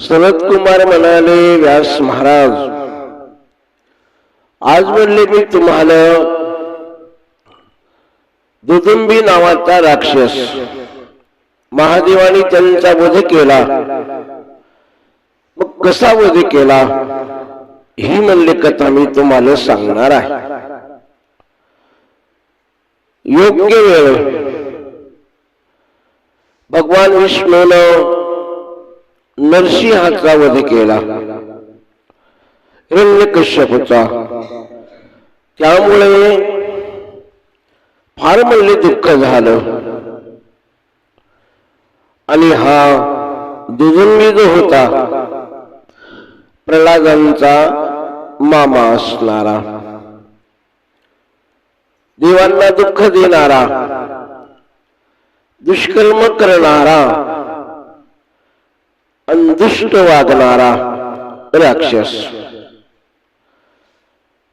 सनत कुमार म्हणाले, व्यास महाराज, आज म्हणले मी तुम्हाला दुदुंबी नावाचा राक्षस महादेवाने त्यांचा वध केला. मग कसा वध केला ही म्हणले कथा मी तुम्हाला सांगणार आहे. योग्य वेळ भगवान विष्णूनं नरसिंहाचा वध केला, हिरण्यकश्यपूचा. त्यामुळे फार म्हणले दुःख झालं. आणि हा दुदुंबी जो होता प्रल्हादांचा मामा असणारा, देवांना दुःख देणारा, दुष्कर्म करणारा, दुष्ट वागणारा राक्षस.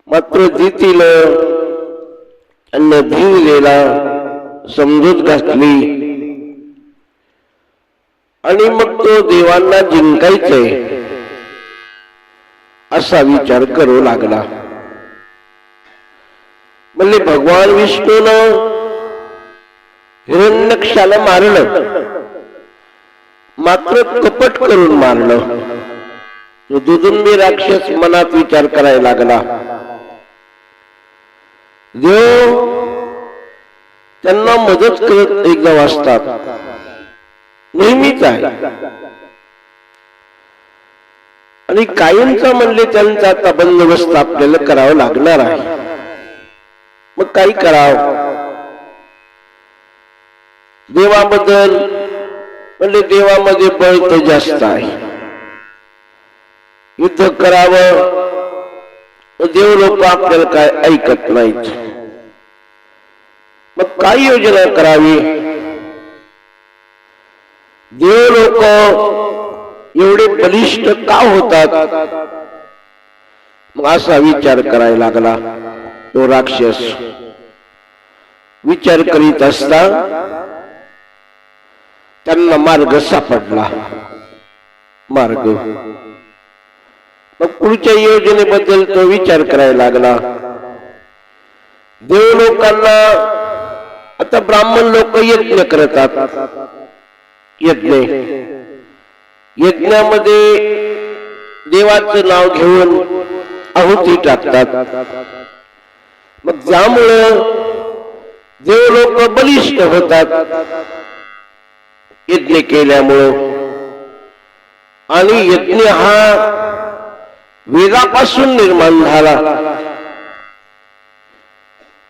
मात्र दितील भिवलेला समजूत घातली आणि मग तो देवांना जिंकायचंय असा विचार करू लागला. म्हणजे भगवान विष्णूनं हिरण्यकश्याला मारलं, मात्र कपट करून मारलं. तो दुदुंबी राक्षस मनात विचार करायला लागला, देव त्यांना मदत करत एकदा वाचतात, नेहमीच आहे. आणि कायमचा म्हणले त्यांचा आता बंदोबस्त आपल्याला करावा लागणार आहे. मग काय करावं? देवाबद्दल म्हणले देवामध्ये बळ तर जास्त आहे, युद्ध करावं. देव लोक आपल्याला काय ऐकत नाहीत. मग काय योजना करावी? देव लोक एवढे बलिष्ठ का होतात? मग असा विचार करायला लागला तो राक्षस. विचार करीत असता त्यांना मार्ग सापडला. मार्ग मग पुढच्या योजनेबद्दल तो विचार करायला लागला. देव लोकांना आता ब्राह्मण लोक यज्ञ करतात. यज्ञामध्ये देवाचं नाव घेऊन आहुती टाकतात. मग ज्यामुळं देव लोक बलिष्ठ होतात यज्ञ केल्यामुळं. आणि यज्ञ हा वेदापासून निर्माण झाला.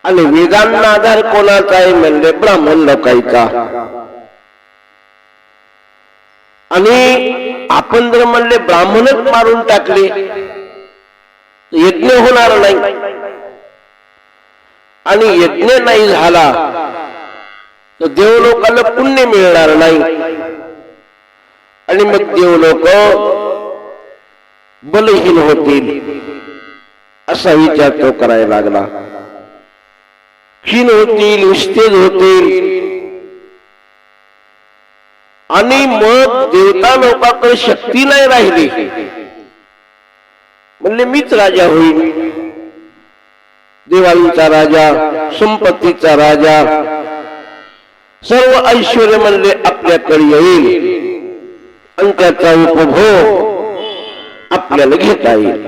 आणि वेदांना आधार कोणाचा आहे म्हणले ब्राह्मण लोकांचा. आणि आपण जर म्हणले ब्राह्मणच मारून टाकले यज्ञ होणार नाही. आणि यज्ञ नाही झाला तर देव लोकांना पुण्य मिळणार नाही. आणि मग देव लोक बलहीन होतील असा विचार तो करायला लागला. क्षीण होतील, निस्तेज होतील. आणि मग देवता लोकांकडे शक्ती नाही राहिली. म्हणले मीच राजा होईल, देवांचा राजा, संपत्तीचा राजा, सर्व ऐश्वर्य म्हणले आपल्याकडे येईल आणि त्याचा उपभोग आपल्याला घेता येईल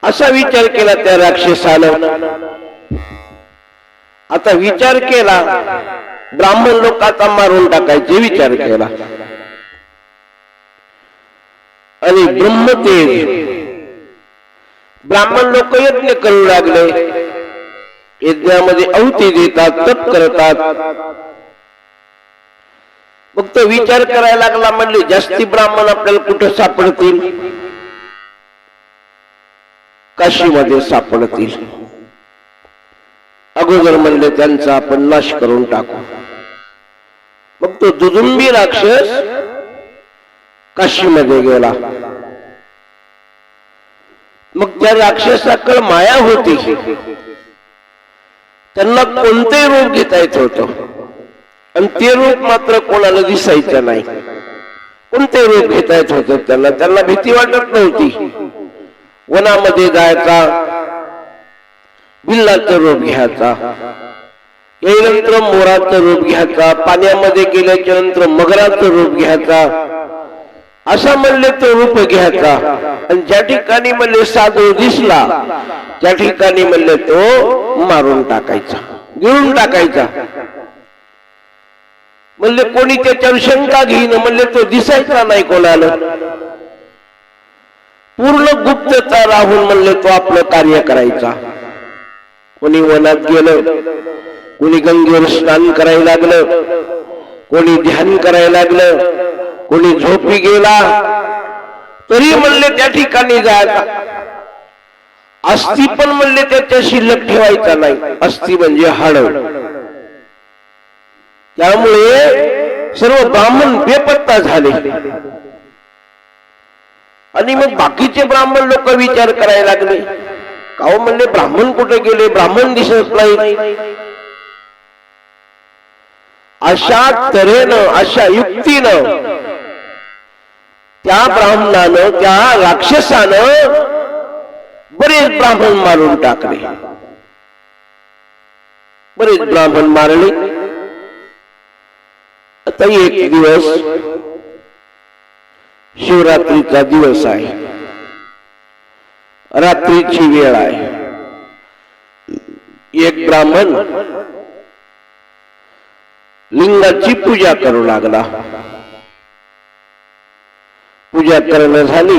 असा विचार केला त्या राक्षसानं. आता विचार केला ब्राह्मण लोक आता मारून टाकायचे विचार केला. आणि ब्रह्मतेज ब्राह्मण लोक यज्ञ करू लागले. यज्ञामध्ये आहुती देतात, तप करतात. मग तो विचार करायला लागला, म्हणले जास्ती ब्राह्मण आपल्याला कुठं सापडतील? काशीमध्ये सापडतील. अगोदर म्हणले त्यांचा आपण नाश करून टाकू. मग तो दुदुंबी राक्षस काशीमध्ये गेला. मग त्या राक्षसाकडे माया होती. त्यांना कोणते रूप घेता येत होतं आणि ते रूप मात्र कोणाला दिसायचं नाही. कोणते रूप घेता येत होतं त्यांना भीती वाटत नव्हती. वनामध्ये जायचा, बिल्लाचं रूप घ्यायचा, यानंतर मोराचं रूप घ्यायचा, पाण्यामध्ये गेल्याच्या नंतर मगराचं रूप घ्यायचा, असं म्हणले तो रूप घ्यायचा. आणि ज्या ठिकाणी म्हणले साधू दिसला त्या ठिकाणी म्हणले तो मारून टाकायचा, गिळून टाकायचा. म्हणले कोणी त्याच्यावर शंका घेईन, म्हणले तो दिसायचा नाही कोणाला. पूर्ण गुप्तता राहून म्हणले तो आपलं कार्य करायचा. कोणी वनात गेलं, कोणी गंगेवर स्नान करायला लागलं, कोणी ध्यान करायला लागलं, कोणी झोपी गेला, तरी म्हणले त्या ठिकाणी जायचा. अस्थि पण म्हणले त्याच्या शिल्लक ठेवायचा नाही. अस्थि म्हणजे हाड. त्यामुळे सर्व ब्राह्मण बेपत्ता झाले. आणि मग बाकीचे ब्राह्मण लोक विचार करायला लागले, काहो म्हणले ब्राह्मण कुठे गेले, ब्राह्मण दिसत नाही. अशा तऱ्हेनं, अशा युक्तीनं त्या ब्राह्मणानं, त्या राक्षसानं बरेच ब्राह्मण मारून टाकले. बरेच ब्राह्मण मारले. आता एक दिवस शिवरात्रीचा दिवस आहे, रात्रीची वेळ आहे. एक ब्राह्मण लिंगाची पूजा करू लागला. पूजा करणं झाली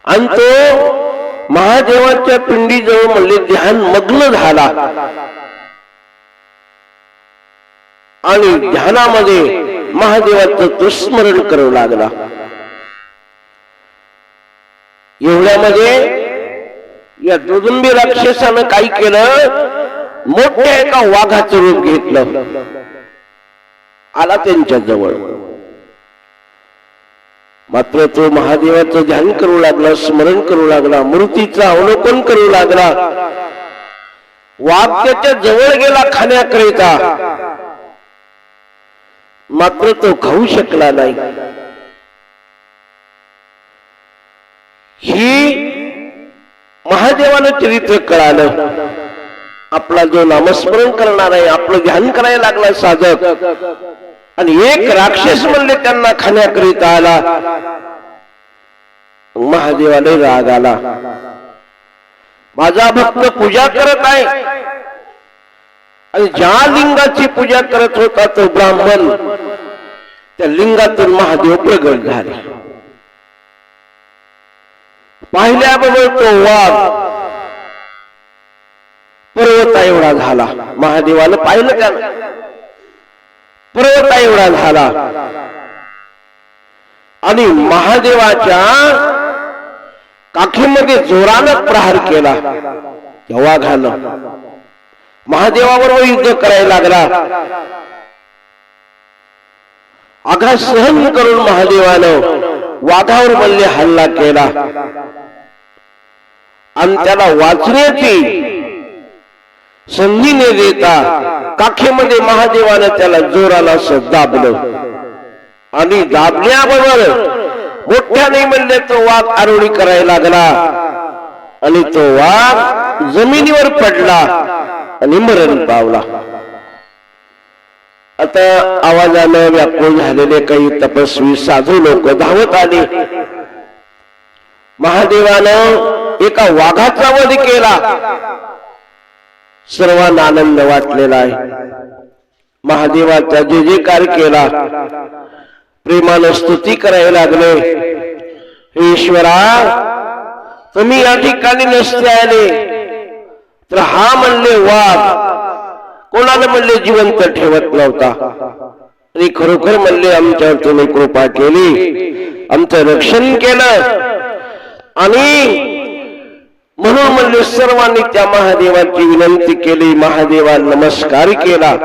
आणि तो महादेवाच्या पिंडीजवळ म्हणले ध्यान मग्न झाला. आणि ध्यानामध्ये महादेवाचं तो स्मरण करू लागला. एवढ्यामध्ये या दुदुंबी राक्षसानं काय केलं, मोठ्या एका वाघाचं रूप घेतलं. आला त्यांच्या जवळ. मात्र तो महादेवाचं ध्यान करू लागला, स्मरण करू लागला, मूर्तीचं अवलोकन करू लागला. वाघ त्याच्या जवळ गेला खाण्याकरिता, मात्र तो खाऊ शकला नाही. ही महादेवानं चरित्र कळालं. आपला जो नामस्मरण करणार आहे, आपलं ध्यान करायला लागला साधक, आणि एक राक्षस म्हणले त्यांना खाण्याकरिता आला. महादेवाला राग आला. माझा भक्त पूजा करत आहे, आणि ज्या लिंगाची पूजा करत होता तो ब्राह्मण, त्या लिंगातून महादेव प्रगट झाले. पाहिल्याबरोबर तो वाघ पर्वता एवढा झाला. महादेवाला पाहिलं त्यानं, पर्वता एवढा झाला. आणि महादेवाच्या काखीमध्ये जोरानं प्रहार केला. त्या वाघानं महादेवाबरोबर युद्ध करायला लागला. आघात सहन करून महादेवानं वाघावर मल्ले हल्ला केला. आणि त्याला वाचण्याची संधी न देता काखेमध्ये महादेवानं त्याला जोराला असं दाबलं. आणि दाबल्याबरोबर मोठ्याने म्हणले तो वाघ आरोळी करायला लागला. आणि तो वाघ जमिनीवर पडला आणि मरण पावला. आता आवाजानं व्याकुळ झालेले काही तपस्वी साधू लोक धावत आले. महादेवानं एका वाघाचा वध केला. सर्वांना आनंद वाटलेला आहे. महादेवाचा जे जयकार केला, प्रेमानं स्तुती करायला लागले. हे ईश्वरा, तुम्ही या ठिकाणी नसते आले तर हा म्हणले वाघ कोणाला म्हणले जिवंत ठेवत नव्हता. आणि खरोखर म्हणले आमच्यावर तुम्ही कृपा केली, आमचं रक्षण केलं. आणि म्हणून म्हणले सर्वांनी त्या महादेवाची विनंती केली, महादेवा नमस्कार केला.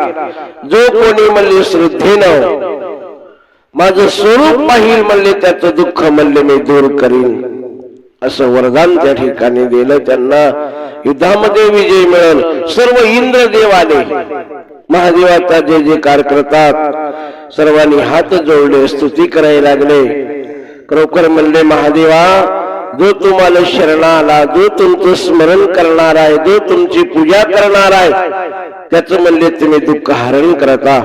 जो कोणी म्हणले श्रद्धेनं माझं स्वरूप पाहिल म्हणले त्याचं दुःख म्हणले मी दूर करीन, असं वरदान त्या ठिकाणी दिलं. त्यांना युद्धामध्ये विजय मिळेल. सर्व इंद्रदेव आले, महादेवाचा जय जयकार करतात. सर्वांनी हात जोडले, स्तुती करायला लागले. खरोखर म्हणले, महादेवा, जो तुम्हाला शरण आला, जो तुमचं स्मरण करणार आहे, जो तुमची पूजा करणार आहे, त्याचं म्हणले तुम्ही दुःख हरण करता.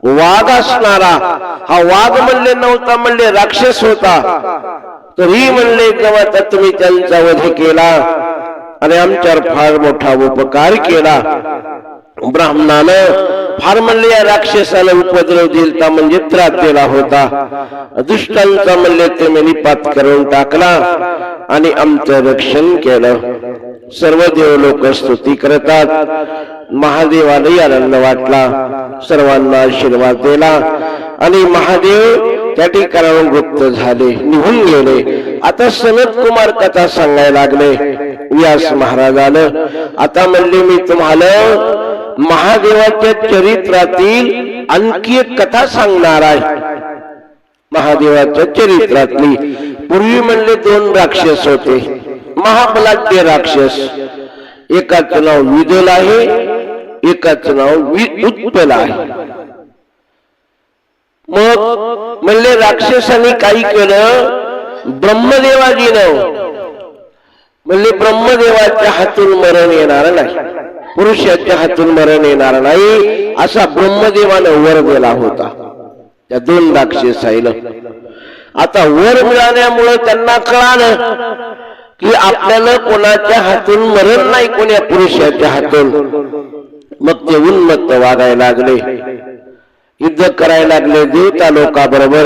वाघ असणारा हा वाघ म्हणले नव्हता, म्हणले राक्षस होता, तरी म्हणले जेव्हा तुम्ही त्यांचा वध केला आणि आमच्यावर फार मोठा उपकार केला. ब्राह्मणानं फार म्हणले या राक्षसाला उपद्रव दिलता, म्हणजे त्रास दिला होता. दुष्टांचा म्हणले ते निपात करून टाकला आणि आमचं रक्षण केलं. सर्व देव लोक स्तुती करतात. महादेवालाही आनंद वाटला, सर्वांना आशीर्वाद दिला आणि महादेव त्या ठिकाणाहून गुप्त झाले, निघून गेले. आता सनत कुमार कथा सांगायला लागले. व्यास महाराजानं आता म्हणले, मी तुम्हाला महादेवाच्या चरित्रातील आणखी एक कथा सांगणार आहे. महादेवाच्या चरित्रातली. पूर्वी म्हणले 2 राक्षस होते, महाबलाढ्य राक्षस. एकाचं नाव विदल आहे, एकाचं नाव उत्पल आहे. मग म्हणले राक्षसांनी काही केलं, ब्रह्मदेवाजीनं म्हणले ब्रह्मदेवाच्या हातून मरण येणार नाही, पुरुषाच्या हातून मरण येणार नाही, असा ब्रह्मदेवानं वर दिला होता त्या 2 राक्षसाईला. आता वर मिळाल्यामुळे त्यांना कळालं की आपल्याला कोणाच्या हातून मरण नाही, कोण्या पुरुषाच्या हातून. मग ते उन्मत्त वागायला लागले, युद्ध करायला लागले देवता लोकांबरोबर.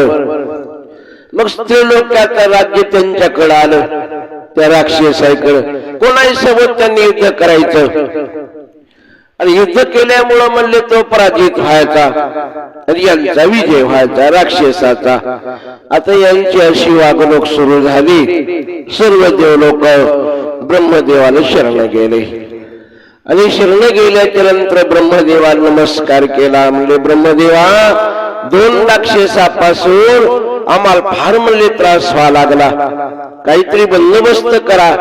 मग स्त्री लोकांचं राज्य त्यांच्याकडे आलं, त्या राक्षसाईकडे. कोणाही सोबत त्यांनी युद्ध करायचं आणि युद्ध केल्यामुळं म्हणले तो पराजित व्हायचा आणि यांचा विजय व्हायचा राक्षसाचा. आता यांची अशी वागणूक सुरू झाली. सर्व देव लोक ब्रह्मदेवाला शरण गेले आणि शरण गेल्याच्या नंतर ब्रह्मदेवाला नमस्कार केला. म्हणजे ब्रह्मदेवा, 2 राक्षसापासून आम्हाला फार म्हणले त्रास व्हावा लागला, काहीतरी बंदोबस्त करा.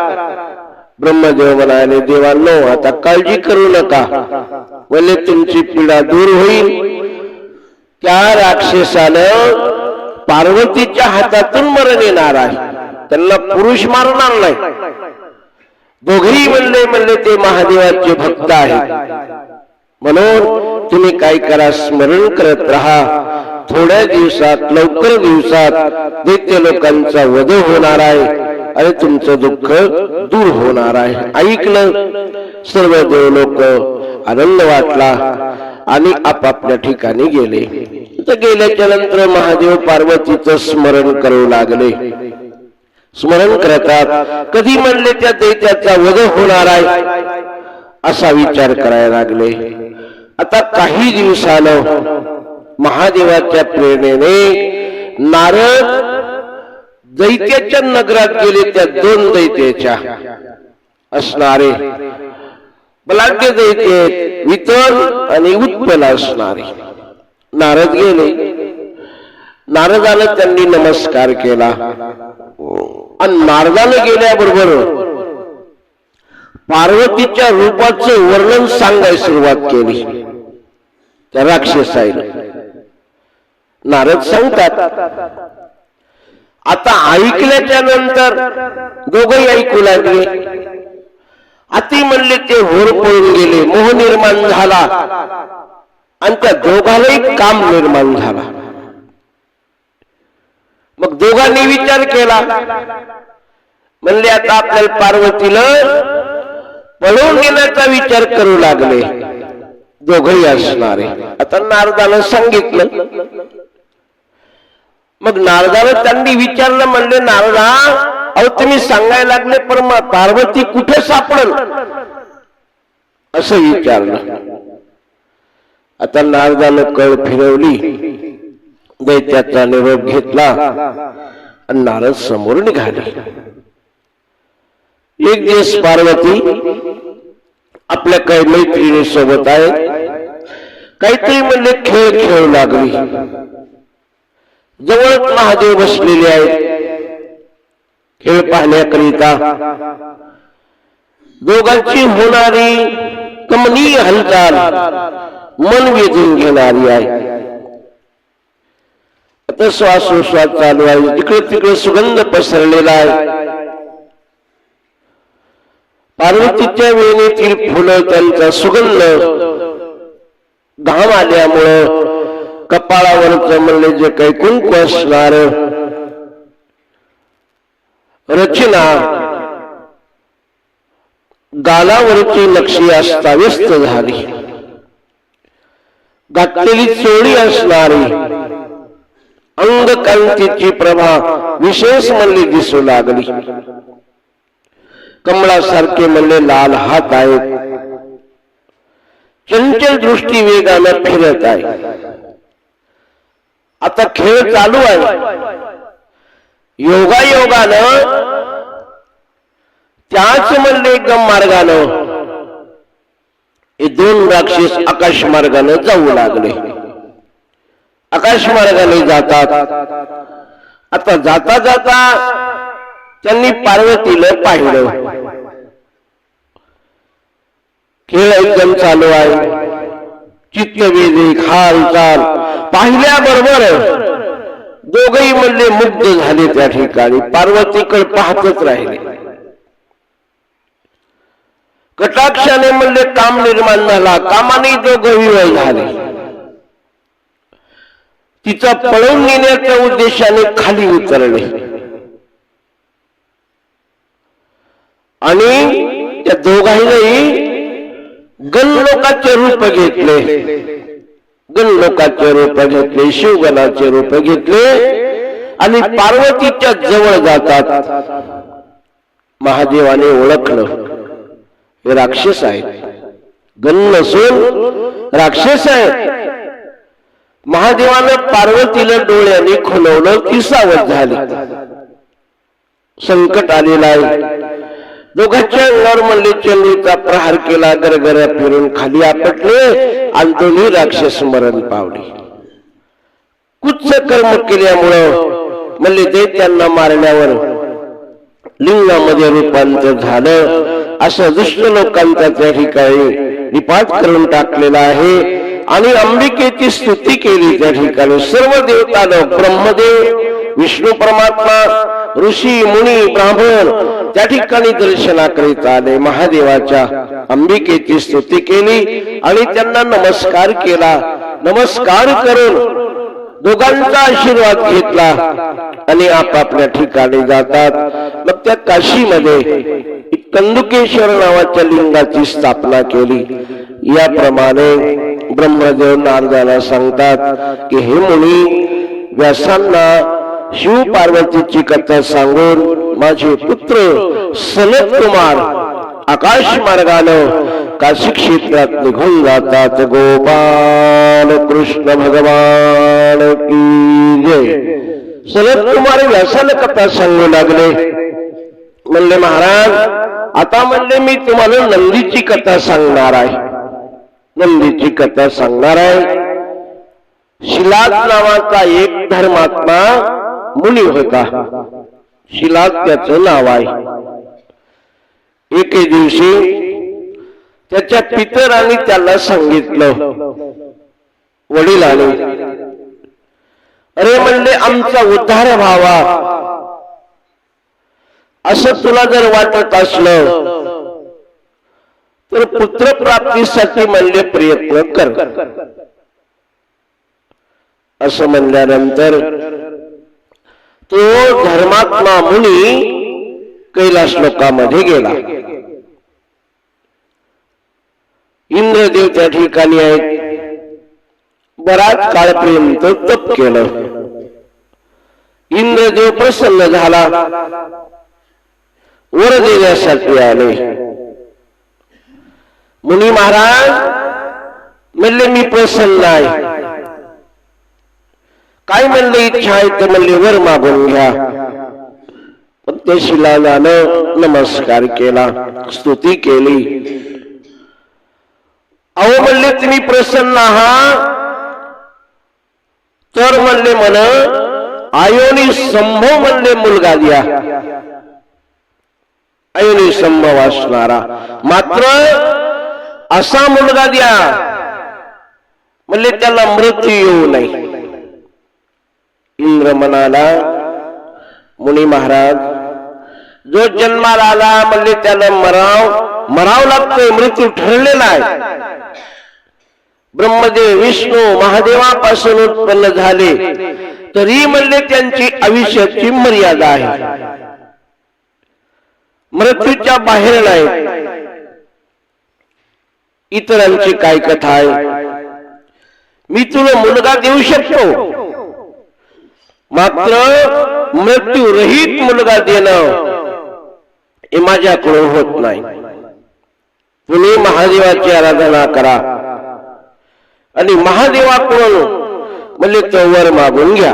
ब्रह्मदेव म्हणाले, देवांनो आता काळजी करू नका, म्हणले तुमची पीडा दूर होईल. त्या राक्षसानं पार्वतीच्या हातातून मरण येणार आहे, त्यांना पुरुष मारणार नाही. दोघेही म्हणले ते महादेवाचे भक्त आहेत, म्हणून तुम्ही काय करा, स्मरण करत राहा. थोड्या दिवसात, लवकर दिवसात दैत्य लोकांचा वध होणार आहे आणि तुमचं दुःख दूर होणार आहे. ऐकलं सर्व देव लोक, आनंद वाटला आणि आपापल्या ठिकाणी गेले. गेल्याच्या नंतर महादेव पार्वतीचं स्मरण करू लागले. स्मरण करतात, कधी म्हणले त्या दैत्याचा वध होणार आहे असा विचार करायला लागले. आता काही दिवसानं महादेवाच्या प्रेरणेने नारद दैत्याच्या नगरात गेले. त्या 2 दैत्याच्या असणारे बलाढ्य दैत्य वितल आणि उत्पल असणारे नारद गेले. नारदाला त्यांनी नमस्कार केला आणि नारदाला गेल्याबरोबर पार्वतीच्या रूपाचं वर्णन सांगायला सुरुवात केली त्या राक्षसाईला. नारद सांगतात. आता ऐकल्याच्या नंतर दोघंही ऐकू लागले. अति म्हणले ते होरपळून गेले, मोह निर्माण झाला आणि त्या दोघांनाही काम निर्माण झाला. मग दोघांनी विचार केला, म्हणले आता आपल्याला पार्वतीला पळून गेल्याचा विचार करू लागले दोघंही असणारे. आता नारदाला सांगितलं. मग नारदाला त्यांनी विचारलं, म्हणले नारदा, अहो तुम्ही सांगायला लागले पण पार्वती कुठे सापडल असं विचारलं. आता नारदानं कळ फिरवली, दैत्याचा निरोप घेतला आणि नारद समोर निघाले. एक दिवस पार्वती आपल्या काही मैत्रिणी सोबत आहे, काहीतरी म्हणले खेळ खेळू लागली. जवळच महादेव बसलेले आहेत खेळ पाहण्याकरिता. दोघांची होणारी कमनीय हालचाल मन वेधून घेणारी आहे. तर श्वासोश्वास चालू आहे, इकडे तिकडे सुगंध पसरलेला आहे. पार्वतीच्या वेणीतील फुलं त्यांचा सुगंध घाम आल्यामुळं कपाळावरच म्हणले जे काही कुंकू असणार रचना गालावरची नक्षी अस्ताव्यस्त झाली. घातलेली चोळी असणारी अंगकांतीची प्रभा विशेष म्हणली दिसू लागली. कमळासारखे म्हणले लाल हात आहेत. चंचल दृष्टी वेगानं फिरत आहे. आता खेळ चालू आहे. योगायोगानं त्याच म्हणले एकदम मार्गानं हे दोन राक्षस आकाश मार्गाने जाऊ लागले. आकाश मार्गाने जातात. आता जाता जाता त्यांनी पार्वतीला पाहिलं. खेळ एकदम चालू आहे. चित्तवेदी हालचाल पाहिल्याबरोबर दोघही म्हणले मुग्ध झाले. त्या ठिकाणी पार्वतीकडे पाहतच राहिले. कटाक्षाने म्हणले काम निर्माण झाला. कामाने दोघही वय झाले. तिचा पळवून नेण्याच्या उद्देशाने खाली उतरले आणि त्या दोघांनाही गणलोकाचे रूप घेतले. गणलोकाचे रूप घेतले, शिवगणाचे रूप घेतले आणि पार्वतीच्या जवळ जातात. महादेवाने ओळखलं हे राक्षस आहेत. गण नसून राक्षस आहेत. महादेवाने पार्वतीला डोळ्याने खुलवलं. ती सावध झाली. संकट आलेला आहे. दोघांच्या अंगावर म्हणले चंडीचा प्रहार केला. गरगऱ्या फिरून खाली आपटले आणि दोन्ही राक्षस मरण पावले. कुच्च कर्म केल्यामुळं म्हणले दैत्यांना मारण्यावर लिंगामध्ये रूपांतर झालं. असं दुष्ट लोकांचा त्या ठिकाणी निपात करून टाकलेला आहे. आणि अंबिकेची स्तुती केली. त्या ठिकाणी सर्व देवता लोक, ब्रह्मदेव, विष्णू परमात्मा, ऋषी मुनी ब्राह्मण त्या ठिकाणी दर्शनाकरिता आले. महादेवाच्या अंबिकेची स्तुती केली आणि त्यांना नमस्कार केला. नमस्कार करून दोघांचा आशीर्वाद घेतला आणि आपापल्या ठिकाणी जातात. मग त्या काशीमध्ये कंदुकेश्वर नावाच्या लिंगाची स्थापना केली. याप्रमाणे ब्रह्मदेव नारदाला सांगतात की हे मुनी, व्यासांना शिव पार्वतीची कथा सांगून माझे पुत्र सनत कुमार आकाश मार्गानं काशी क्षेत्रात निघून जातात. गोपाल कृष्ण भगवान की जय. सनत कुमार व्यासाला कथा सांगू लागले. म्हणले महाराज, आता म्हणले मी तुम्हाला नंदीची कथा सांगणार आहे. नंदीची कथा सांगणार आहे. शिलाद नावाचा एक धर्मात्मा मुनी होता. शिलाद त्याचं नाव आहे. एके दिवशी त्याच्या पितरांनी त्याला सांगितलं, वडिलांनी, अरे म्हणले आमचा उद्धार व्हावा असं तुला जर वाटत असलं तर पुत्र प्राप्तीसाठी म्हणले प्रयत्न कर. असं म्हणल्यानंतर तो धर्मात्मा मुनी कैलास लोकामध्ये गेला. इंद्रदेव त्या ठिकाणी आहेत. बराच काळपर्यंत तप केलं. इंद्रदेव प्रसन्न झाला. वर देण्यासाठी आले. मुनी महाराज म्हणले मी प्रसन्न आहे. काय म्हणले इच्छा आहे तर म्हणले वर मागून घ्या. मग त्या शिलादानं नमस्कार केला, स्तुती केली. अहो म्हणले तुम्ही प्रसन्न आहात तर म्हणले म्हण आयोनी संभव म्हणले मुलगा द्या. आयोनी संभव असणारा, मात्र असा मुलगा द्या म्हणले त्याला मृत्यू येऊ नये. इंद्र म्हणाला, मुनी महाराज, जो जन्माला आला म्हणले त्याला मराव लागतोय, मृत्यू ठरलेला आहे. ब्रह्मदेव विष्णू महादेवापासून उत्पन्न झाले तरी म्हणले त्यांची आयुष्याची मर्यादा आहे, मृत्यूच्या बाहेर नाही. इतरांची काय कथा आहे? मी तुला मुलगा देऊ शकतो, मात्र मृत्यू रहित मुलगा देणं हे माझ्याकडून होत नाही. तुम्ही महादेवाची आराधना करा आणि महादेवाकडून म्हणजे तो वर मागून घ्या.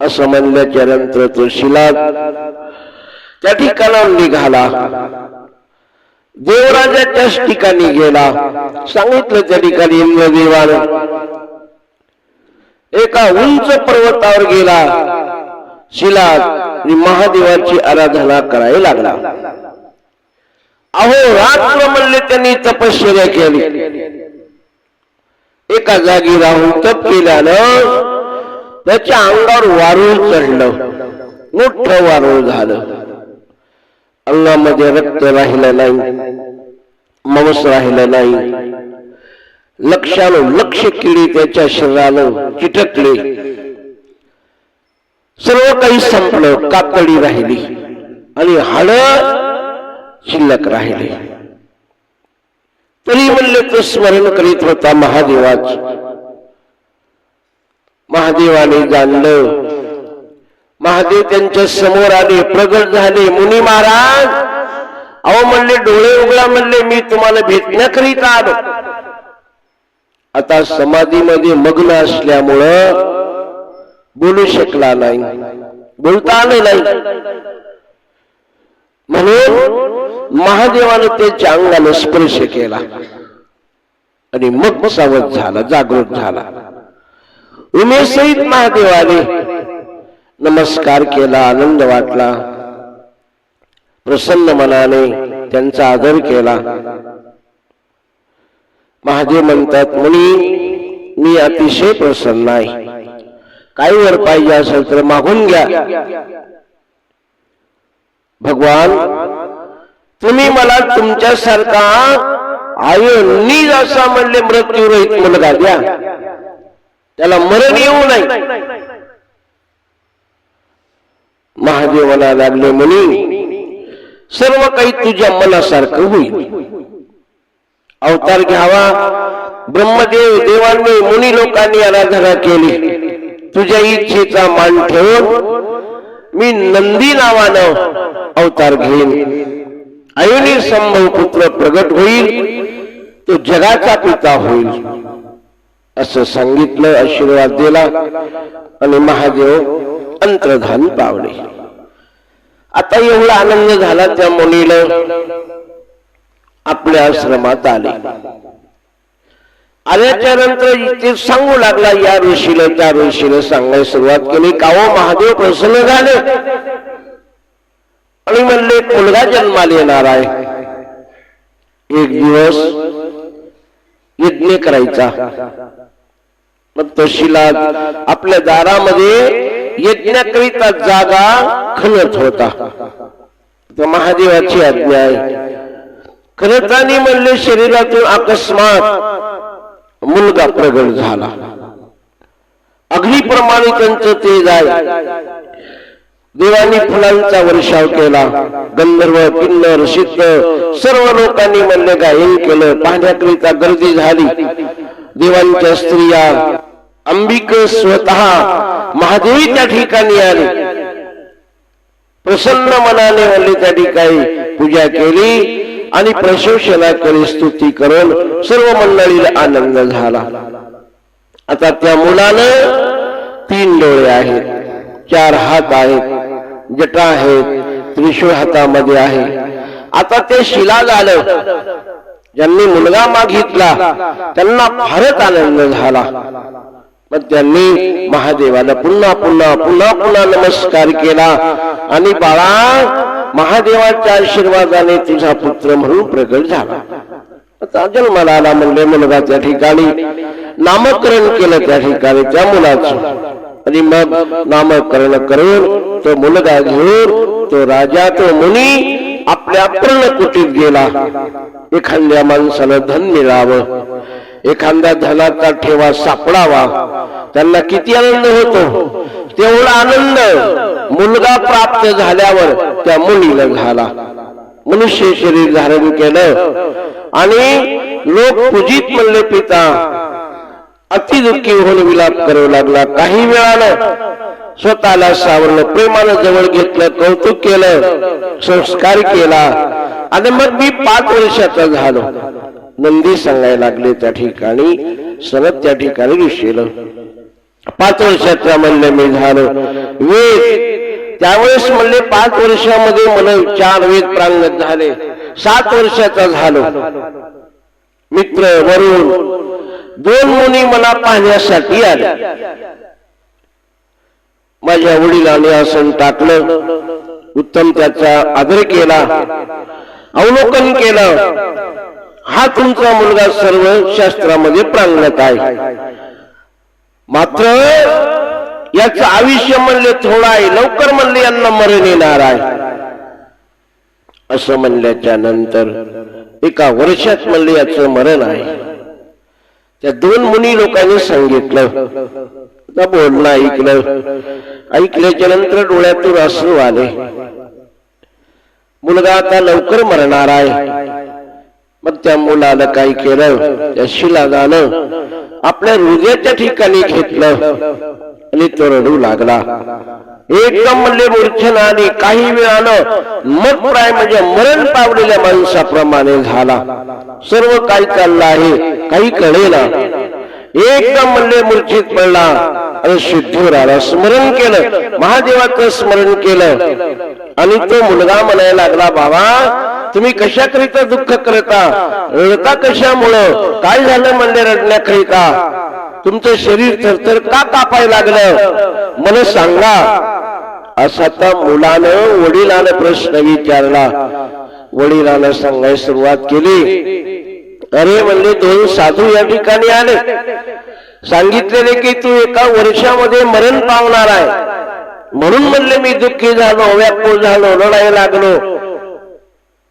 असं म्हणल्याच्या नंतर तो शिला त्या ठिकाणाहून निघाला, देवराजाच्याच ठिकाणी गेला. सांगितलं त्या ठिकाणी इंद्रदेवानं एका उंच पर्वतावर गेला, शिला महादेवाची आराधना करायला लागला. अहो रात्र म्हणले त्यांनी तपश्चर्या केली. एका जागी राहून तप केल्यानं त्याच्या अंगावर वारूळ चढलं, मोठं वारूळ झालं. अंगामध्ये रक्त राहिलं नाही, मांस राहिलं नाही. लक्ष किडी त्याच्या शरीराला चिटकले. सर्व काही संपलं, कातडी राहिली आणि हाड शिल्लक राहिले. तरी म्हणले तो स्मरण करीत होता महादेवाच. महादेवाने जाणलं, महादेव त्यांच्या समोर आले, प्रगट झाले. मुनी महाराज, अहो म्हणले डोळे उघडा, म्हणले मी तुम्हाला भेटण्याकरिता आलो. आता समाधीमध्ये मग्न असल्यामुळं बोलू शकला नाही, बोलता आलं नाही. म्हणून महादेवानं त्याच्या अंगाला स्पर्श केला आणि मग सावध झाला, जागृत झाला. उमेसहित महादेव आले, नमस्कार केला, आनंद वाटला. प्रसन्न मनाने त्यांचा आदर केला. महादेव म्हणतात, मुनी मी अतिशय प्रसन्न आहे, काही वर पाहिजे असेल तर मागून घ्या. भगवान, तुम्ही मला तुमच्यासारखा आयुर्निज असा म्हणले मृत्यूरहित मुलगा द्या, त्याला मरण येऊ नये. महादेव म्हणायला लागले, मुनी सर्व काही तुझ्या मनासारखं होईल. अवतार घ्यावा. ब्रह्मदेव देवांनी मुनी लोकांनी आराधना केली. तुझ्या इच्छेचा मान ठेवून मी नंदी नावानं अवतार घेईन. अयोनी संभव पुत्र प्रगट होईल, तो जगाचा पिता होईल असं सांगितलं, आशीर्वाद दिला आणि महादेव अंतर्धान पावले. आता एवढा आनंद झाला त्या मुनीला. आपल्या आश्रमात आले. आल्याच्या नंतर ते सांगू लागला, या ऋषीला त्या ऋषीला सांगायला सुरुवात केली. काहो महादेव प्रसन्न झाले आणि म्हणले मुलगा जन्माला येणार आहे. एक दिवस यज्ञ करायचा. मग तो शिला आपल्या दारामध्ये यज्ञाकरिता जागा खणत होता. तो महादेवाची आज्ञा आहे. खणताना म्हणले शरीरातून अकस्मात मुलगा प्रगट झाला. अग्निप्रमाणे त्यांचं तेज आहे. देवानी फुलांचा वर्षाव केला. गंधर्व, किन्नर, सिद्ध सर्व लोकांनी म्हणले गायन केलं. पाहण्याकरिता गर्दी झाली. देवांच्या स्त्रिया, अंबिक स्वतः महादेवी त्या ठिकाणी आले. प्रसन्न मनाने म्हणले त्या ठिकाणी पूजा केली आणि प्रशंसना केली, स्तुती करून सर्व मंडळीला आनंद झाला. आता त्या मुलानं 3 डोळे आहेत, 4 हात आहेत, जटा आहेत, त्रिशूळ हातामध्ये आहे. आता ते शिला झालं. ज्यांनी मुलगा मागितला त्यांना फारच आनंद झाला. मग त्यांनी महादेवाला पुन्हा पुन्हा पुन्हा पुन्हा नमस्कार केला आणि बाळा महादेवाच्या आशीर्वादाने तुझा पुत्र म्हणून प्रगट झाला. आता जन्माला आला म्हणले मुलगा. त्या ठिकाणी नामकरण केलं त्या ठिकाणी त्या मुलाचं. आणि मग नामकरण करून तो मुलगा घेऊन तो राजा तो मुनी आपल्या पर्णकुटीत गेला. एखाद्या माणसाला धन मिळावं, एखाद्या धनाचा ठेवा सापडावा, त्यांना किती आनंद होतो. तेवढा आनंद मुलगा प्राप्त झाल्यावर त्या मुलीला झाला. मनुष्य शरीर धारण केलं आणि लोक पूजित म्हणले पिता. अति दुःखी होऊन विलाप करू लागला. काही वेळानं स्वतःला सावरलं, प्रेमानं जवळ घेतलं, कौतुक केलं, संस्कार केला आणि मग मी 5 वर्षाचा झालो. नंदी सांगायला लागले त्या ठिकाणी, सनत त्या ठिकाणी ऋषीला 5 वर्षाचा म्हणले मी झालो. वेद त्यावेळेस म्हणले 5 वर्षामध्ये मला 4 वेद प्रांगत झाले. 7 वर्षाचा झालो. मित्र वरून 2 मुनी मला पाहण्यासाठी आले. माझ्या वडिलांनी आसन टाकलं, उत्तम त्याचा आदर केला, अवलोकन केलं. हा तुमचा मुलगा सर्व शास्त्रामध्ये प्रांगत आहे, मात्र याचं आयुष्य म्हणले थोडं आहे, लवकर म्हणले यांना मरण येणार आहे. असं म्हणल्याच्या नंतर 1 वर्षात म्हणले याचं मरण आहे. त्या 2 मुनी लोकांनी सांगितलं, बोलणं ऐकलं. ऐकल्याच्या नंतर डोळ्यातून अश्रू आले. मुलगा आता लवकर मरणार आहे. मग त्या मुलाला काय केलं, त्या शिलादानं आपल्या हृदयाच्या ठिकाणी घेतलं आणि तो रडू लागला. एकदम म्हणले मूर्छना आली. काही वेळानं मग प्राय म्हणजे मरण पावलेल्या माणसाप्रमाणे झाला. सर्व काय चाललं आहे काही कळेना. एकदम म्हणले मूर्छित पडला आणि शुद्धीवर आला. स्मरण केलं, महादेवाचं स्मरण केलं आणि तो मुलगा म्हणायला लागला, बाबा तुम्ही कशाकरिता दुःख करता, रडता कशामुळं, काय झालं म्हणले रडण्याकरिता, तुमचं शरीर थरथर का कापायला लागलं मला सांगा. असा त्या मुलानं वडिलानं प्रश्न विचारला. वडिलानं सांगायला सुरुवात केली. अरे म्हणले 2 साधू या ठिकाणी आले, सांगितलेले की तू 1 वर्षामध्ये मरण पावणार आहे. म्हणून म्हणले मी दुःखी झालो, व्याकुळ झालो, रडायला लागलो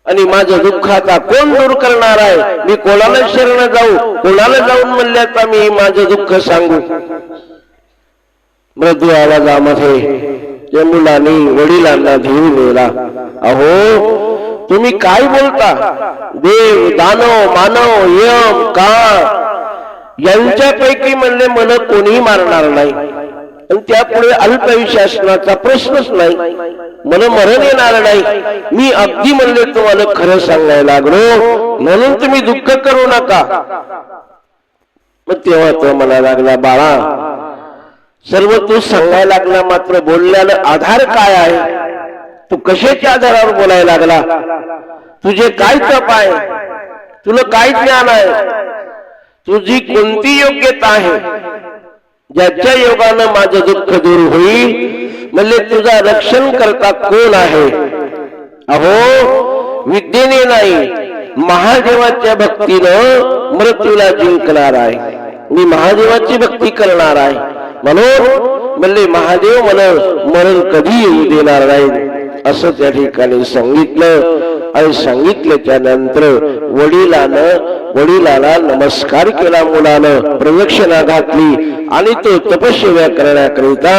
आणि माझं दुःख आता कोण दूर करणार आहे. मी कोणाला शरण जाऊ, कोणाला जाऊन म्हणले आता मी माझं दुःख सांगू. मृदू आवाजामध्ये त्या मुलांनी वडिलांना धीर दिला. अहो तुम्ही काय बोलता, देव दानव मानव यम काळ यांच्यापैकी म्हणले मला कोणीही मारणार नाही आणि त्यापुढे अल्पायुष्य असण्याचा प्रश्नच नाही, मला मरण येणार नाही. मी अगदी म्हणले तुम्हाला खरं सांगायला लागलो, म्हणून तुम्ही दुःख करू नका. मग तेव्हा तो मला लागला, बाळा सर्व तू सांगायला लागला, मात्र बोलल्याला आधार काय आहे, तू कशाच्या आधारावर बोलायला लागला, तुझे काय तप आहे, तुला काय ज्ञान आहे, तुझी कोणती योग्यता आहे ज्याच्या योगानं माझं दुःख दूर होईल, म्हणजे तुझा रक्षण करता कोण आहे. अहो विद्येने नाही महादेवाच्या भक्तीनं मृत्यूला जिंकणार आहे. मी महादेवाची भक्ती करणार आहे म्हणून म्हणले महादेव मला मरण कधी येऊ देणार नाही असं त्या ठिकाणी सांगितलं. आणि सांगितल्याच्या नंतर वडिलाला नमस्कार केला. मुलानं प्रदक्षिणा घातली आणि तो तपश्चर्या करण्याकरिता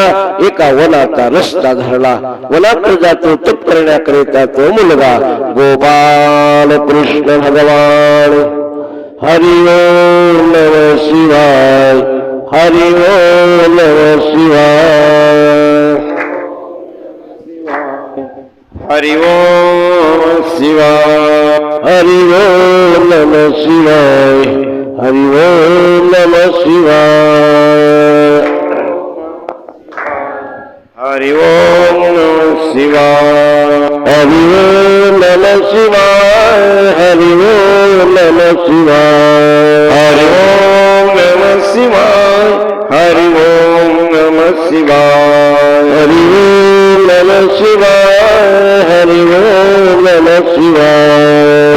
एका वनाचा रस्ता धरला. वनात जातो तप करण्याकरिता तो मुलगा. गोपाल कृष्ण भगवान हरि ओम नमः शिवाय, हरि ओम नमः शिवाय, हरि ओम शिवाय, हरि ओम नमः शिवाय, हरि ओम नमः शिवाय, हरि ओम नमः शिवाय, हरि ओम नमः शिवाय, हरि ओम नमः शिवाय, हरि ओम नमः शिवाय, हरि ओम नमः शिवाय, हरि ओम नमः शिवाय, हरि ओम नमः शिवाय,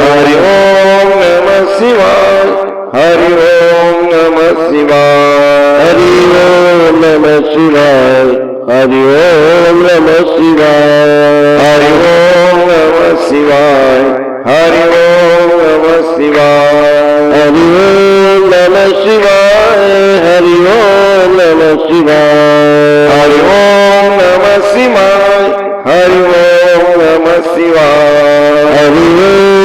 हरि ओम नमः शिवाय, हरि ओम नमः शिवाय, हरि ओम नमः शिवाय. हरि ओम नमः शिवाय हरि ओम नमः शिवाय हरि ओम नमः शिवाय हरि ओम नमः शिवाय हरि ओम नमः शिवाय हरि ओम नमः शिवाय हरि ओम नमः शिवाय हरि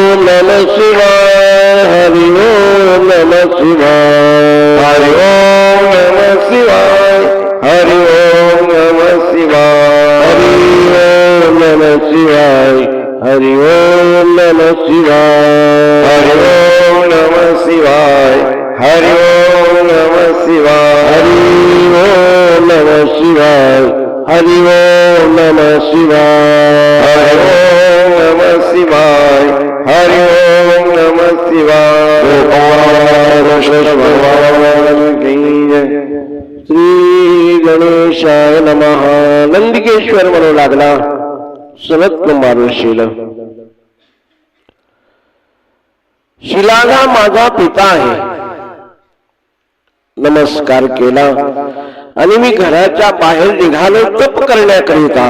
ओम नमः शिवाय हरि ओम नमः शिवाय हरि ओम नमः शिवाय हरि ओम नमः शिवाय हरि ओम नमः शिवाय हरि ओम नमः शिवाय हरि ओम नमः शिवाय हरि ओम नमः शिवाय हरि ओम नमः शिवाय हरि ओम नमः शिवाय हरि ओम नमः शिवाय हरि ओम नमः शिवाय श्री गणेशाय नमः नंदिकेश्वर म्हणू लागला सनत कुमार शील शिलाला माझा पिता आहे नमस्कार केला आणि मी घराच्या बाहेर निघालो तप करण्याकरिता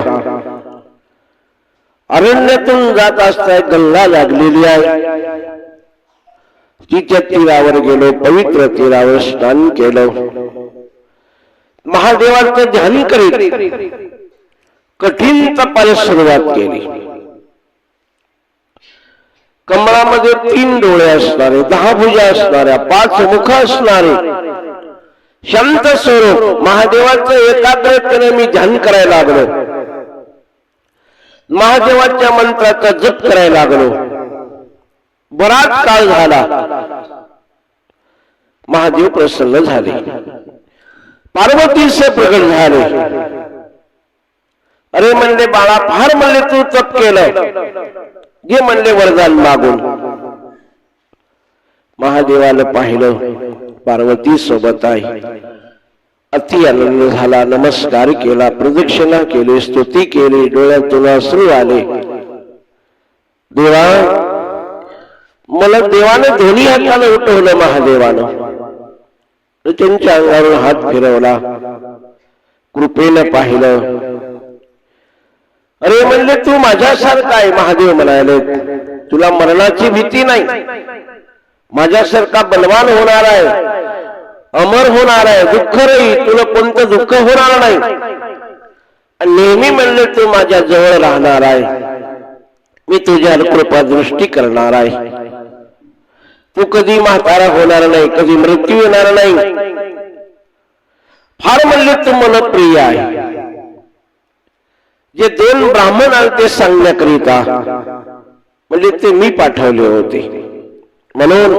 अरण्यातून जात असता गंगा लागलेली आहे तिच्या तीरावर गेलो पवित्र तीरावर स्नान केलं महादेवाचं ध्यान करीत कठीण तपाला सुरुवात केली कमळामध्ये 3 डोळे असणारे 10 भुजा असणाऱ्या 5 मुख असणारे शांत स्वरूप महादेवाचं एकाग्रतेने मी ध्यान करायला लागलो महादेवाच्या मंत्राचा जप करायला लागलो बराच काळ झाला महादेव प्रसन्न झाले पार्वतीचे प्रगट झाले अरे म्हणले बाळा फार म्हणले तू तप केलं जे म्हणले वरदान मागून महादेवाला पाहिलं पार्वती सोबत आहे अति आनंद झाला नमस्कार केला प्रदक्षिणा केली स्तुती केली डोळ्यातून अश्रू आले देवा मला देवाने दोन्ही हाताने उठवलं महादेवानं त्यांच्या अंगावरून हात फिरवला कृपेनं पाहिलं अरे म्हणले तू माझ्यासारखा आहे महादेव म्हणाले तुला मरणाची भीती नाही माझ्यासारखा बलवान होणार आहे अमर होणार आहे दुःख नाही तुला कोणतं दुःख होणार नाही नेहमी म्हणले तू माझ्या जवळ राहणार आहे मी तुझ्यावर कृपा दृष्टी करणार आहे तू कधी म्हातारा होणार नाही कधी मृत्यू येणार नाही फार म्हणले तू मला प्रिय आहे जे 2 ब्राह्मण आले ते सांगण्याकरिता म्हणजे ते मी पाठवले होते म्हणून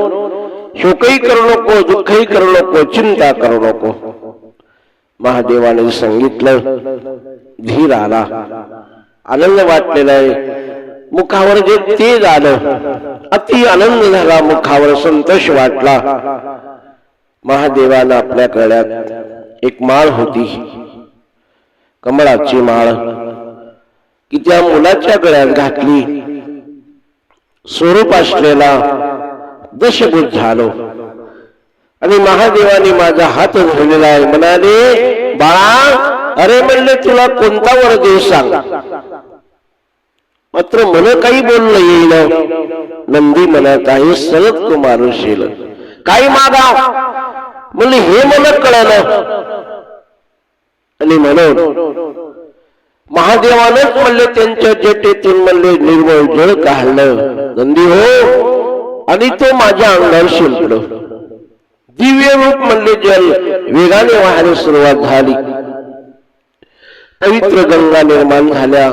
शोकही करू नको दुःखही करू नको चिंता करू नको महादेवाने सांगितलं धीर आला आनंद वाटलेला आहे मुखावर जे तेज आलं अति आनंद झाला मुखावर संतोष वाटला महादेवानं आपल्या गळ्यात एक माळ होती कमळाची माळ की त्या मुलाच्या गळ्यात घातली स्वरूप असलेला दशभूत झालो आणि महादेवाने माझा हात धरलेला आहे म्हणाले बाळा अरे म्हणले तुला कोणता वर देव सांग मात्र मन काही बोललं येईल नंदी म्हणत आहे सनत कुमार शील काही मागा म्हणले हे मला कळलं आणि म्हणून महादेवानच म्हणले त्यांच्या जटेतून म्हणले निर्मळ जळ काढलं नंदी हो आणि तो माझ्या अंगावर शिंपलं दिव्य रूप म्हणले जल वेगाने वाहायला सुरुवात झाली पवित्र गंगा निर्माण झाल्या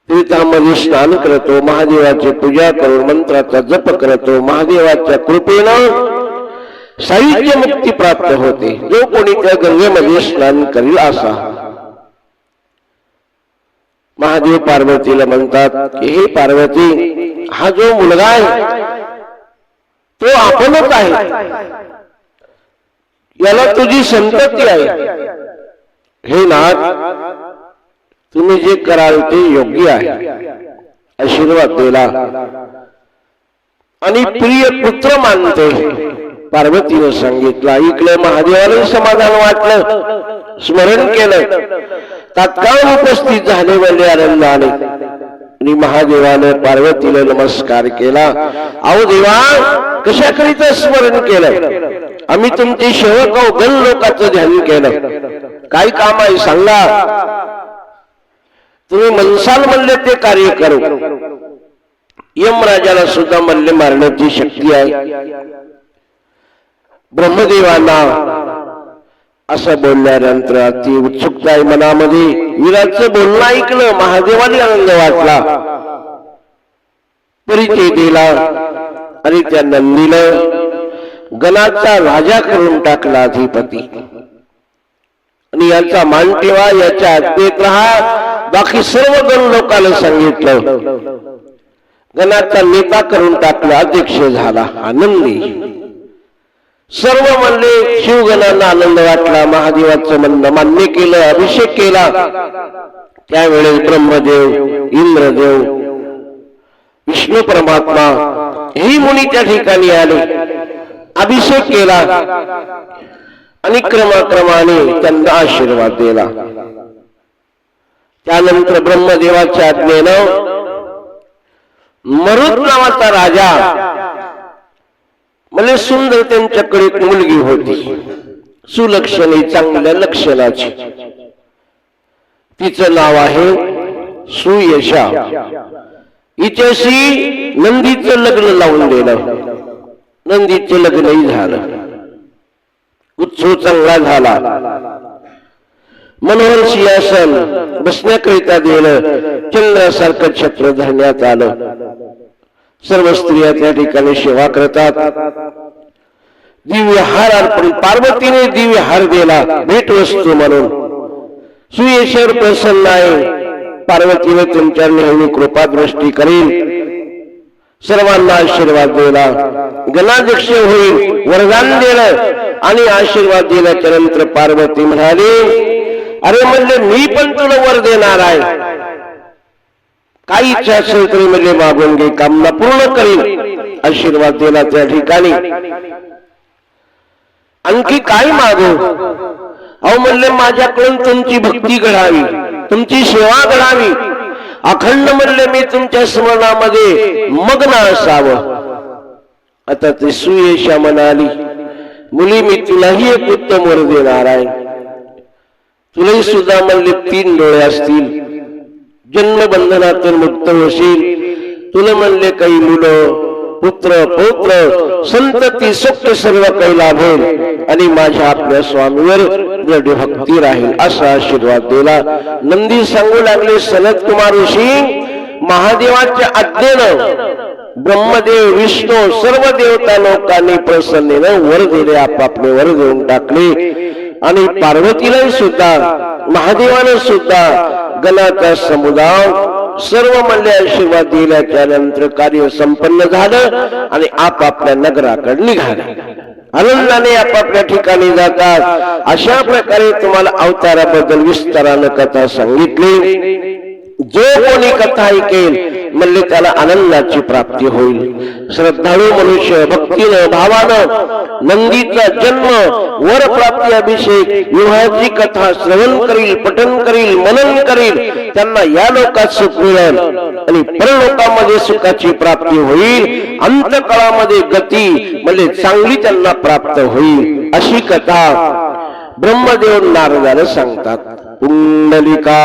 तीर्थामध्ये स्नान करतो महादेवाची पूजा करून मंत्राचा जप करतो महादेवाच्या कृपेनं साहित्य मुक्ती प्राप्त होते जो कोणी त्या गंगेमध्ये स्नान करील असा महादेव पार्वतीला म्हणतात की हे पार्वती हा जो मुलगा आहे तो आपणच आहे याला तुझी संतती आहे हे नाथ तुम्ही जे कराल ते योग्य आहे आशीर्वाद दिला आणि प्रिय पुत्र मानते पार्वतीने सांगितलं ऐकलं महादेवाला समाधान वाटलं स्मरण केलं, तात्काळ उपस्थित झाले म्हणजे आनंदाने. आणि महादेवानं पार्वतीला नमस्कार केला. अहो देवा, कशाकरिता स्मरण केलं? आम्ही तुमचे सेवक आहोत, गण लोकांचं ध्यान केलं. काय काम आहे सांगा? तुम्ही मनसाल म्हणले ते कार्य करू. यमराजाला सुद्धा मल्ले मारण्याची शक्ती आहे. ब्रह्मदेवांना असं बोलल्यानंतर अति उत्सुकता आहे मनामध्ये. वीराचं बोलणं ऐकलं, महादेवाला आनंद वाटला, परिचय दिला आणि त्या नंदीला गणाचा राजा करून टाकला, अधिपती. आणि याचा मान ठेवा, याच्या आज्ञेत राहा. बाकी सर्व गण लोकांना सांगितलं, गणाचा नेता करून टाकला, अध्यक्ष झाला. आनंदी सर्व म्हणले. शिवगणांना आनंद वाटला, महादेवाचं म्हणणं मान्य केलं, अभिषेक केला. त्यावेळेस ब्रह्मदेव, इंद्रदेव, विष्णू परमात्मा ही मुनी त्या ठिकाणी आले, अभिषेक केला आणि क्रमाक्रमाने त्यांना आशीर्वाद दिला. त्यानंतर ब्रह्मदेवाच्या आज्ञेनं मरुत नावाचा राजा, म्हणजे सुंदर, त्यांच्याकडे एक मुलगी होती, सुलक्षणी, चांगल्या लक्षणाची. तिचं नाव आहे सुयशा. हिच्याशी नंदीचं लग्न लावून दिलं. नंदीचं लग्नही झालं, उत्सव चांगला झाला. मनोहर सिंहासन बसण्याकरिता दिलं, चंद्रासारखं छत्र धरण्यात आलं. सर्व स्त्रिया त्या ठिकाणी सेवा करतात. दिव्य हार अर्पण, पार्वतीने दिव्य हार दिला भेटवस्तू म्हणून. सुयशेवर प्रसन्न आहे, पार्वतीने तुमच्या नेहमी कृपा दृष्टी करील, सर्वांना आशीर्वाद दिला. गणाध्यक्ष होईल वरदान दिलं आणि आशीर्वाद दिल्याच्या नंतर पार्वती म्हणाली, अरे म्हणले मी पण तुला वर देणार आहे, काही इच्छा असेल तरी म्हणजे मागून घे, कामना पूर्ण करील. आशीर्वाद दिला त्या ठिकाणी. आणखी काय मागू? अहो म्हणले माझ्याकडून तुमची भक्ती घडावी, तुमची सेवा घडावी, अखंड म्हणले मी तुमच्या स्मरणामध्ये मग्न असावं. आता ते सुयशा म्हणाली, मुली मी तुलाही एक उत्तम वर देणार आहे. तुलाही सुद्धा म्हणले 3 डोळे असतील, जन्मबंधनातून मुक्त होशील. तुला म्हणले काही मुलं, पुत्र, पौत्र, संतती, सुख सर्व काही लाभेल आणि माझ्या आपल्या स्वामीवर दृढ भक्ती राहील, असा आशीर्वाद दिला. नंदी सांगू लागले, सनत कुमार ऋषी, महादेवाच्या आज्ञेनं ब्रह्मदेव, विष्णू, सर्व देवता लोकांनी प्रसन्नेनं वर दिले, आपापले वर देऊन टाकले. आणि पार्वतीला सुद्धा, महादेवानं सुद्धा गणाचा समुदाय सर्व म्हणले आशीर्वाद दिल्याच्या नंतर कार्य संपन्न झालं आणि आपापल्या नगराकडे निघाले. आनंदाने आपापल्या ठिकाणी जातात. अशा प्रकारे तुम्हाला अवताराबद्दल विस्तारानं कथा सांगितली. जो कोणी कथा ऐकेल म्हणले त्याला आनंदाची प्राप्ती होईल. श्रद्धाळू मनुष्य भक्तीनं, भावानं नंदीचा जन्म, वर प्राप्ती, अभिषेक, विवाहाची कथा श्रवण करील, पठन करील, मनन करील, त्यांना या लोकात सुख मिळेल आणि परलोकामध्ये सुखाची प्राप्ती होईल. अंतकाळामध्ये गती म्हणजे चांगली त्यांना प्राप्त होईल. अशी कथा ब्रह्मदेव नारदाला सांगतात. पुंडलिका